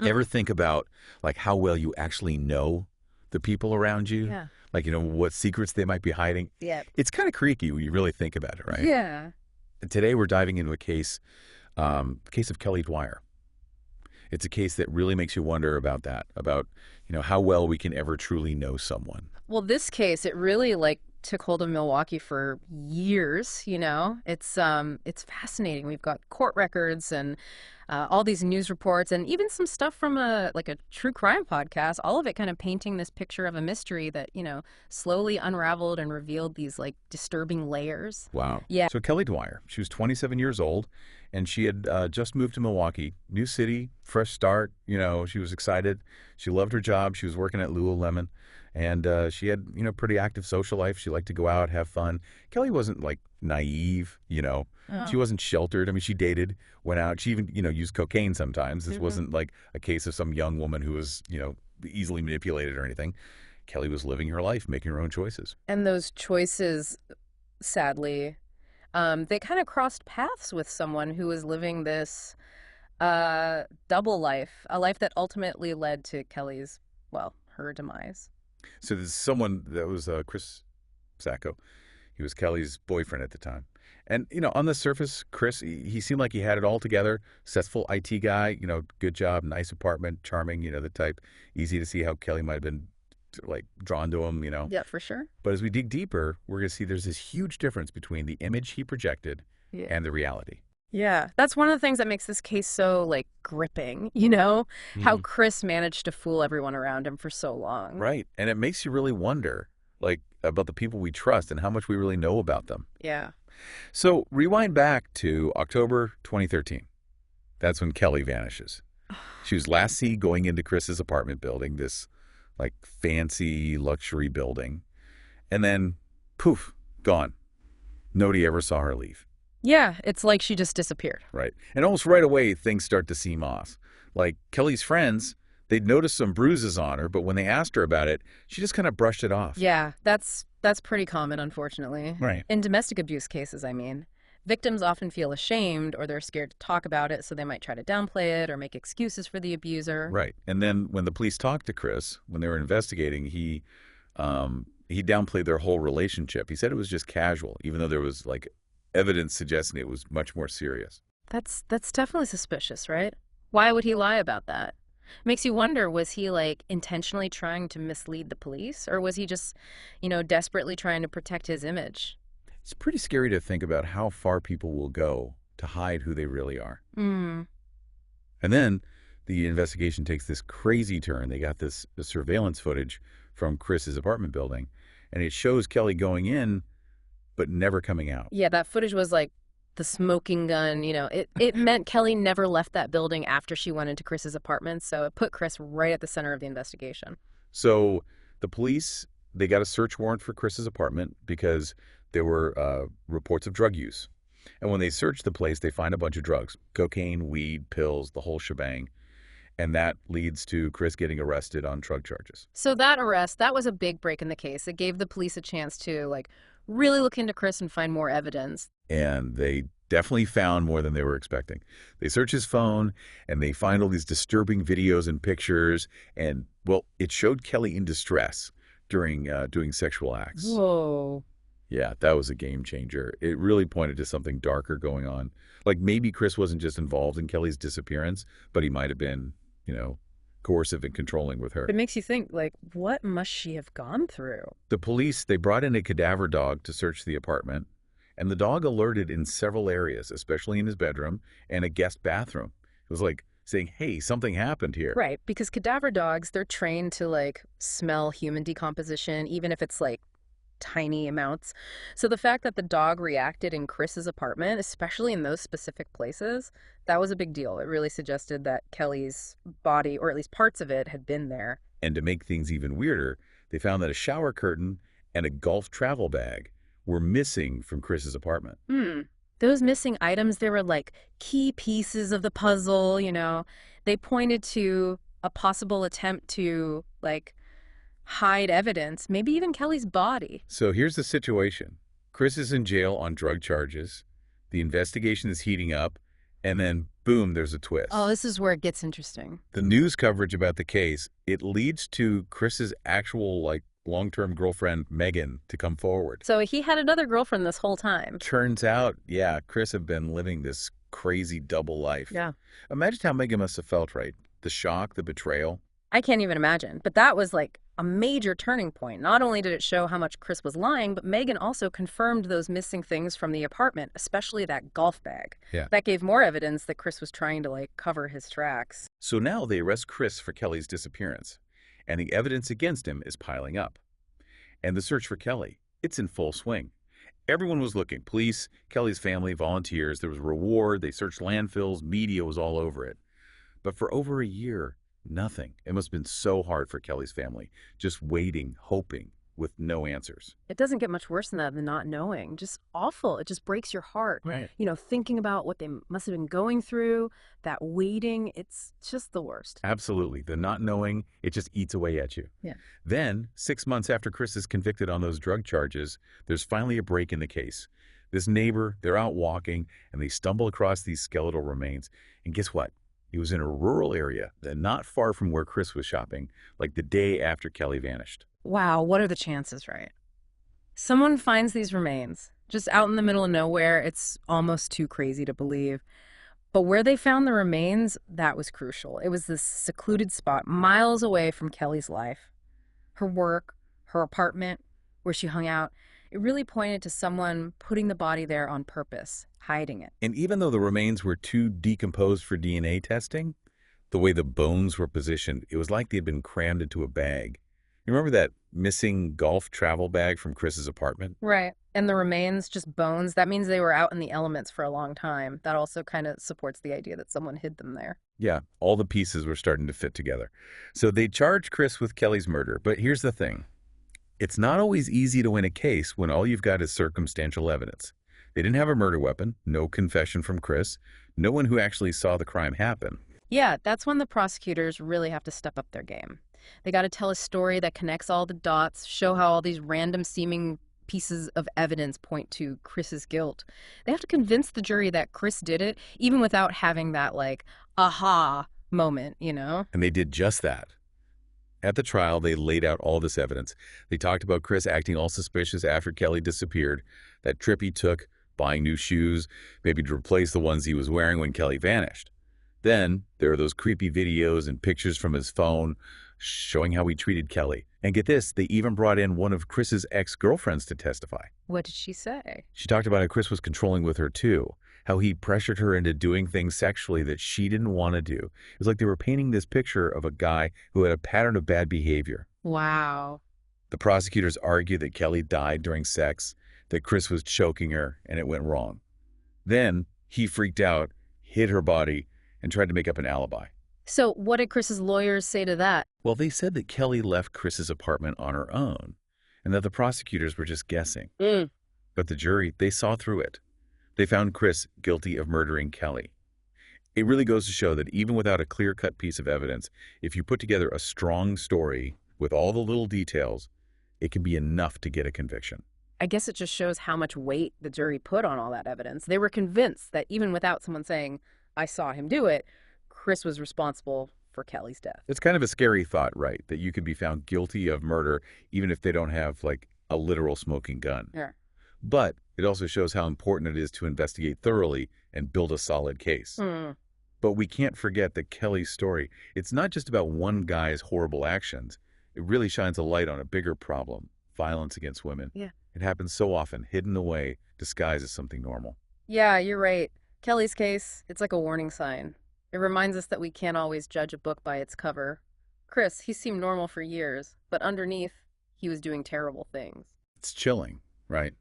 Ever think about like how well you actually know the people around you? Yeah. Like, what secrets they might be hiding? Yeah. It's kind of creaky when you really think about it, right? Yeah. And today we're diving into the case of Kelly Dwyer. It's a case that really makes you wonder about that, about, how well we can ever truly know someone. Well, this case, it really took hold of Milwaukee for years. It's fascinating. We've got court records and all these news reports and even some stuff from a true crime podcast, all of it kind of painting this picture of a mystery that slowly unraveled and revealed these disturbing layers. Wow. Yeah. So Kelly Dwyer, she was 27 years old, and she had just moved to Milwaukee, new city, fresh start. She was excited. She loved her job. She was working at Lululemon, and she had, pretty active social life. She liked to go out, have fun. Kelly wasn't like naive. Oh. She wasn't sheltered. I mean, she dated, went out. She even, used cocaine sometimes. This Mhm. wasn't like a case of some young woman who was, easily manipulated or anything. Kelly was living her life, making her own choices. And those choices, sadly, they kind of crossed paths with someone who was living this double life, a life that ultimately led to Kelly's, well, her demise. So there's someone that was Chris Sacco. He was Kelly's boyfriend at the time. And, on the surface, Chris, he seemed like he had it all together. Successful IT guy, good job, nice apartment, charming, the type. Easy to see how Kelly might have been, like, drawn to him. Yeah, for sure. But as we dig deeper, we're going to see there's this huge difference between the image he projected Yeah. and the reality. Yeah, that's one of the things that makes this case so, gripping, how Chris managed to fool everyone around him for so long. Right. And it makes you really wonder, like, about the people we trust and how much we really know about them. Yeah. So rewind back to October 2013. That's when Kelly vanishes. She was last seen going into Chris's apartment building, this like fancy luxury building. And then, poof, gone. Nobody ever saw her leave. Yeah, it's like she just disappeared. Right. And almost right away, things start to seem off. Like Kelly's friends, they'd noticed some bruises on her, but when they asked her about it, she just kind of brushed it off. Yeah, that's pretty common, unfortunately. Right. In domestic abuse cases, I mean. Victims often feel ashamed or they're scared to talk about it, so they might try to downplay it or make excuses for the abuser. Right. And then when the police talked to Chris, when they were investigating, he downplayed their whole relationship. He said it was just casual, even though there was like evidence suggesting it was much more serious. That's definitely suspicious, right? Why would he lie about that? Makes you wonder, was he intentionally trying to mislead the police, or was he just, desperately trying to protect his image? It's pretty scary to think about how far people will go to hide who they really are. Mm. And then the investigation takes this crazy turn. They got this surveillance footage from Chris's apartment building, and it shows Kelly going in, but never coming out. Yeah, that footage was like the smoking gun, it meant Kelly never left that building after she went into Chris's apartment, so it put Chris right at the center of the investigation. So the police, they got a search warrant for Chris's apartment because there were reports of drug use. And when they search the place, they find a bunch of drugs, cocaine, weed, pills, the whole shebang. And that leads to Chris getting arrested on drug charges. So that arrest, that was a big break in the case. It gave the police a chance to really look into Chris and find more evidence. And they definitely found more than they were expecting. They search his phone, and they find all these disturbing videos and pictures. And, well, it showed Kelly in distress during doing sexual acts. Whoa. Yeah, that was a game changer. It really pointed to something darker going on. Like maybe Chris wasn't just involved in Kelly's disappearance, but he might have been, coercive and controlling with her. It makes you think, what must she have gone through? The police, they brought in a cadaver dog to search the apartment, and the dog alerted in several areas, especially in his bedroom and a guest bathroom. It was like saying, hey, something happened here. Right, because cadaver dogs, they're trained to smell human decomposition, even if it's tiny amounts. So the fact that the dog reacted in Chris's apartment, especially in those specific places, that was a big deal. It really suggested that Kelly's body, or at least parts of it, had been there. And to make things even weirder, they found that a shower curtain and a golf travel bag were missing from Chris's apartment. Those missing items, they were key pieces of the puzzle, They pointed to a possible attempt to hide evidence, maybe even Kelly's body. So here's the situation. Chris is in jail on drug charges. The investigation is heating up, And then, boom, there's a Oh, twist. this is where it gets interesting. The news coverage about the case, it leads to Chris's actual, long-term girlfriend, Megan, to come forward. So he had another girlfriend this whole time. Turns out, yeah, Chris had been living this crazy double life. Yeah. Imagine how Megan must have felt, right? The shock, the betrayal. I can't even imagine. But that was like a major turning point. Not only did it show how much Chris was lying, but Megan also confirmed those missing things from the apartment, especially that golf bag. Yeah. That gave more evidence that Chris was trying to cover his tracks. So now they arrest Chris for Kelly's disappearance, and the evidence against him is piling up. And the search for Kelly, it's in full swing. Everyone was looking. Police, Kelly's family, volunteers. There was a reward. They searched landfills. Media was all over it. But for over a year, nothing. It must have been so hard for Kelly's family, just waiting, hoping, with no answers. It doesn't get much worse than that, than not knowing. Just awful. It just breaks your heart. Right. Thinking about what they must have been going through, that waiting, it's just the worst. Absolutely. The not knowing, it just eats away at you. Yeah. Then, 6 months after Chris is convicted on those drug charges, there's finally a break in the case. This neighbor, they're out walking, and they stumble across these skeletal remains. And guess what? He was in a rural area, not far from where Chris was shopping, like the day after Kelly vanished. Wow, what are the chances, right? Someone finds these remains just out in the middle of nowhere. It's almost too crazy to believe. But where they found the remains, that was crucial. It was this secluded spot miles away from Kelly's life. Her work, her apartment, where she hung out, it really pointed to someone putting the body there on purpose, hiding it. And even though the remains were too decomposed for DNA testing, the way the bones were positioned, it was like they had been crammed into a bag. You remember that missing golf travel bag from Chris's apartment? Right. And the remains, just bones, that means they were out in the elements for a long time. That also kind of supports the idea that someone hid them there. Yeah, all the pieces were starting to fit together. So they charged Chris with Kelly's murder. But here's the thing. It's not always easy to win a case when all you've got is circumstantial evidence. They didn't have a murder weapon, no confession from Chris, no one who actually saw the crime happen. Yeah, that's when the prosecutors really have to step up their game. They got to tell a story that connects all the dots, show how all these random seeming pieces of evidence point to Chris's guilt. They have to convince the jury that Chris did it, even without having that, aha moment, And they did just that. At the trial, they laid out all this evidence. They talked about Chris acting all suspicious after Kelly disappeared, that trip he took, buying new shoes, maybe to replace the ones he was wearing when Kelly vanished. Then there are those creepy videos and pictures from his phone showing how he treated Kelly. And get this, they even brought in one of Chris's ex-girlfriends to testify. What did she say? She talked about how Chris was controlling with her too, how he pressured her into doing things sexually that she didn't want to do. It was like they were painting this picture of a guy who had a pattern of bad behavior. Wow. The prosecutors argued that Kelly died during sex, that Chris was choking her, and it went wrong. Then he freaked out, hid her body, and tried to make up an alibi. So what did Chris's lawyers say to that? Well, they said that Kelly left Chris's apartment on her own, and that the prosecutors were just guessing. But the jury, they saw through it. They found Chris guilty of murdering Kelly. It really goes to show that even without a clear-cut piece of evidence, if you put together a strong story with all the little details, it can be enough to get a conviction. I guess it just shows how much weight the jury put on all that evidence. They were convinced that even without someone saying, I saw him do it, Chris was responsible for Kelly's death. It's kind of a scary thought, right? That you could be found guilty of murder even if they don't have, a literal smoking gun. Yeah. But it also shows how important it is to investigate thoroughly and build a solid case. But we can't forget that Kelly's story, it's not just about one guy's horrible actions. It really shines a light on a bigger problem, violence against women. Yeah. It happens so often, hidden away, disguised as something normal. Yeah, you're right. Kelly's case, it's like a warning sign. It reminds us that we can't always judge a book by its cover. Chris, he seemed normal for years, but underneath, he was doing terrible things. It's chilling, right?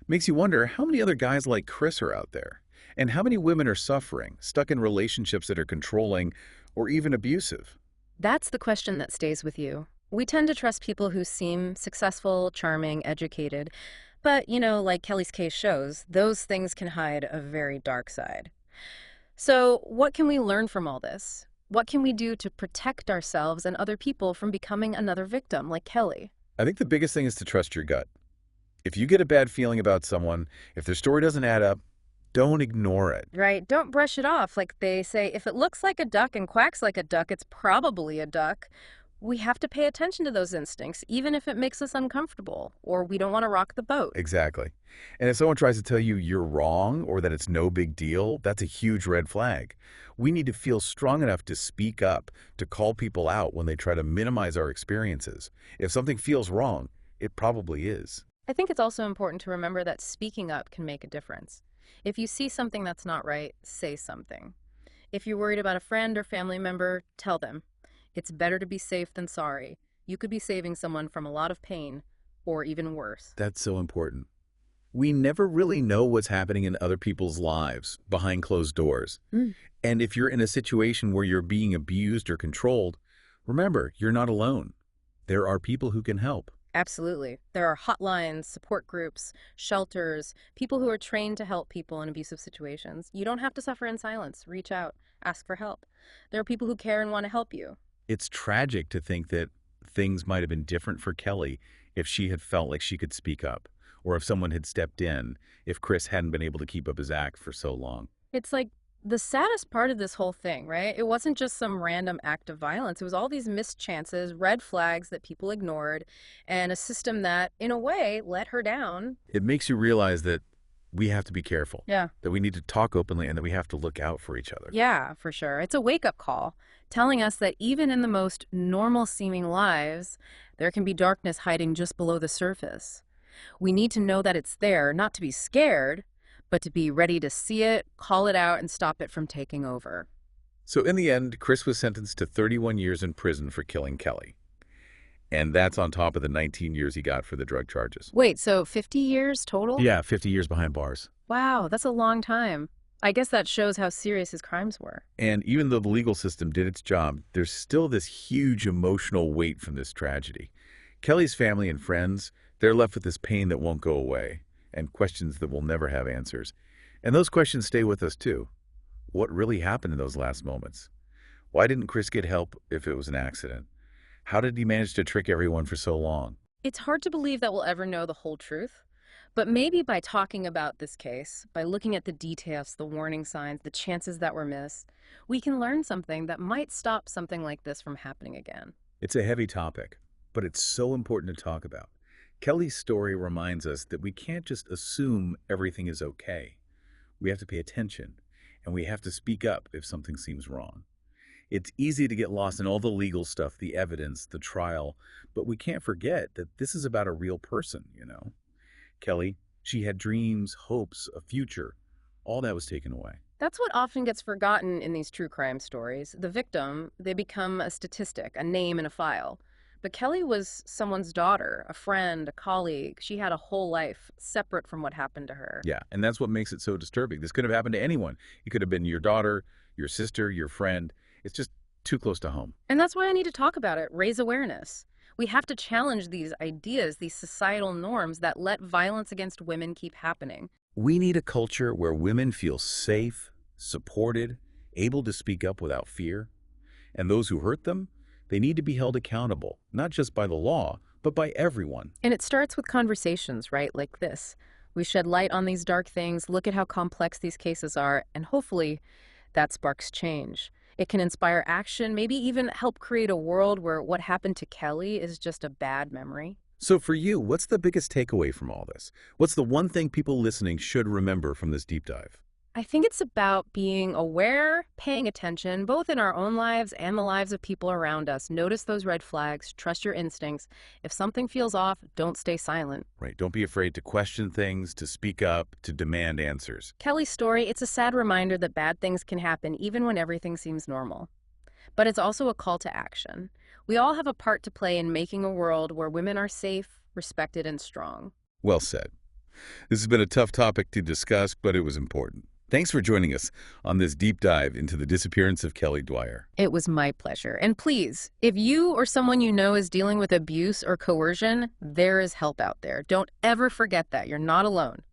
Makes you wonder how many other guys like Chris are out there, and how many women are suffering, stuck in relationships that are controlling or even abusive. That's the question that stays with you. We tend to trust people who seem successful, charming, educated, but, like Kelly's case shows, those things can hide a very dark side. So what can we learn from all this? What can we do to protect ourselves and other people from becoming another victim like Kelly? I think the biggest thing is to trust your gut. If you get a bad feeling about someone, if their story doesn't add up, Don't ignore it. Right? Don't brush it off. Like they say, if it looks like a duck and quacks like a duck, it's probably a duck. We have to pay attention to those instincts, even if it makes us uncomfortable or we don't want to rock the boat. Exactly. And if someone tries to tell you you're wrong or that it's no big deal, that's a huge red flag. We need to feel strong enough to speak up, to call people out when they try to minimize our experiences. If something feels wrong, it probably is. I think it's also important to remember that speaking up can make a difference. If you see something that's not right, say something. If you're worried about a friend or family member, tell them. It's better to be safe than sorry. You could be saving someone from a lot of pain, or even worse. That's so important. We never really know what's happening in other people's lives behind closed doors. Mm. And if you're in a situation where you're being abused or controlled, remember, you're not alone. There are people who can help. Absolutely. There are hotlines, support groups, shelters, people who are trained to help people in abusive situations. You don't have to suffer in silence. Reach out, ask for help. There are people who care and want to help you. It's tragic to think that things might have been different for Kelly if she had felt like she could speak up, or if someone had stepped in, if Chris hadn't been able to keep up his act for so long. It's like the saddest part of this whole thing, right? It wasn't just some random act of violence. It was all these missed chances, red flags that people ignored, and a system that, in a way, let her down. It makes you realize that we have to be careful, Yeah. that we need to talk openly, and that we have to look out for each other. Yeah, for sure. It's a wake-up call, telling us that even in the most normal-seeming lives, there can be darkness hiding just below the surface. We need to know that it's there, not to be scared, but to be ready to see it, call it out, and stop it from taking over. So in the end, Chris was sentenced to 31 years in prison for killing Kelly. And that's on top of the 19 years he got for the drug charges. Wait, so 50 years total? Yeah, 50 years behind bars. Wow, that's a long time. I guess that shows how serious his crimes were. And even though the legal system did its job, there's still this huge emotional weight from this tragedy. Kelly's family and friends, they're left with this pain that won't go away, and questions that will never have answers. And those questions stay with us too. What really happened in those last moments? Why didn't Chris get help if it was an accident? How did he manage to trick everyone for so long? It's hard to believe that we'll ever know the whole truth. But maybe by talking about this case, by looking at the details, the warning signs, the chances that were missed, we can learn something that might stop something like this from happening again. It's a heavy topic, but it's so important to talk about. Kelly's story reminds us that we can't just assume everything is okay. We have to pay attention, and we have to speak up if something seems wrong. It's easy to get lost in all the legal stuff, the evidence, the trial, but we can't forget that this is about a real person, you know? Kelly, she had dreams, hopes, a future. All that was taken away. That's what often gets forgotten in these true crime stories. The victim, they become a statistic, a name in a file. But Kelly was someone's daughter, a friend, a colleague. She had a whole life separate from what happened to her. Yeah, and that's what makes it so disturbing. This could have happened to anyone. It could have been your daughter, your sister, your friend. It's just too close to home. And that's why I need to talk about it, raise awareness. We have to challenge these ideas, these societal norms that let violence against women keep happening. We need a culture where women feel safe, supported, able to speak up without fear. And those who hurt them, they need to be held accountable, not just by the law, but by everyone. And it starts with conversations, right, like this. We shed light on these dark things, look at how complex these cases are, and hopefully that sparks change. It can inspire action, maybe even help create a world where what happened to Kelly is just a bad memory. So for you, what's the biggest takeaway from all this? What's the one thing people listening should remember from this deep dive? I think it's about being aware, paying attention, both in our own lives and the lives of people around us. Notice those red flags, trust your instincts. If something feels off, don't stay silent. Right, don't be afraid to question things, to speak up, to demand answers. Kelly's story, it's a sad reminder that bad things can happen even when everything seems normal. But it's also a call to action. We all have a part to play in making a world where women are safe, respected, and strong. Well said. This has been a tough topic to discuss, but it was important. Thanks for joining us on this deep dive into the disappearance of Kelly Dwyer. It was my pleasure. And please, if you or someone you know is dealing with abuse or coercion, there is help out there. Don't ever forget that. You're not alone.